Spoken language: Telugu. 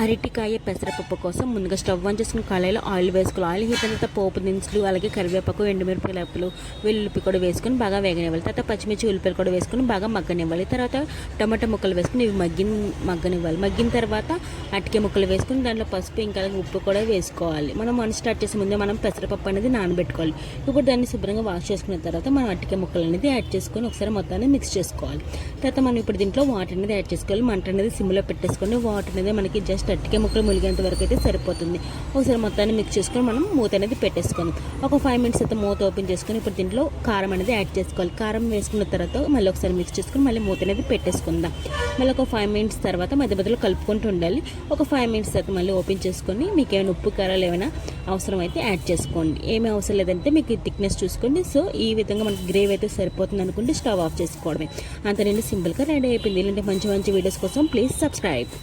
అరటికాయ పెసరపప్పు కోసం ముందుగా స్టవ్ ఆన్ చేసుకుని కళాయిలో ఆయిల్ వేసుకోవాలి. ఆయిల్ హీట్ అయిన తర్వాత పోపు దినుసులు, అలాగే కరివేపాకు, ఎండుమిరపకాయలు, వెల్లుల్లి కూడా వేసుకొని బాగా వేగనివ్వాలి. తర్వాత పచ్చిమిర్చి, ఉల్లిపాయలు కూడా వేసుకొని బాగా మగ్గనివ్వాలి. తర్వాత టమాటా ముక్కలు వేసుకుని ఇవి మగ్గనివ్వాలి. మగ్గిన తర్వాత అరటికాయ ముక్కలు వేసుకుని దాంట్లో పసుపు ఇంకా ఉప్పు కూడా వేసుకోవాలి. మనం వంట స్టార్ట్ చేసే ముందే మనం పెసరపప్పు అనేది నానబెట్టుకోవాలి. ఇప్పుడు దాన్ని శుభ్రంగా వాష్ చేసుకున్న తర్వాత మనం అరటికాయ ముక్కలు అనేది యాడ్ చేసుకొని ఒకసారి మొత్తాన్ని మిక్స్ చేసుకోవాలి. తర్వాత మనం ఇప్పుడు దీంట్లో వాటర్ అనేది యాడ్ చేసుకోవాలి. మంట అనేది సిమ్లో పెట్టేసుకొని వాటర్ అనేది మనకి జస్ట్ అరటికాయ ముక్కలు ములిగేంత వరకు అయితే సరిపోతుంది. ఒకసారి మొత్తాన్ని మిక్స్ చేసుకొని మనం మూత అనేది పెట్టేసుకొని ఒక 5 మినిట్స్ అయితే మూత ఓపెన్ చేసుకొని ఇప్పుడు దీంట్లో కారం అనేది యాడ్ చేసుకోవాలి. కారం వేసుకున్న తర్వాత మళ్ళీ ఒకసారి మిక్స్ చేసుకొని మళ్ళీ మూత అనేది పెట్టేసుకుందాం. మళ్ళీ ఒక 5 మినిట్స్ తర్వాత మధ్య మధ్యలో కలుపుకుంటూ ఉండాలి. ఒక 5 మినిట్స్ తర్వాత మళ్ళీ ఓపెన్ చేసుకొని మీకు ఏమైనా ఉప్పు కారాలు ఏమైనా అవసరం అయితే యాడ్ చేసుకోండి. ఏమీ అవసరం లేదంటే మీకు థిక్నెస్ చూసుకోండి. సో ఈ విధంగా మనకి గ్రేవీ అయితే సరిపోతుంది అనుకుంటే స్టవ్ ఆఫ్ చేసుకోవడమే. అంతేనండి, సింపుల్గా రెడీ అయిపోయింది. ఇలాంటి మంచి మంచి వీడియోస్ కోసం ప్లీజ్ సబ్స్క్రైబ్.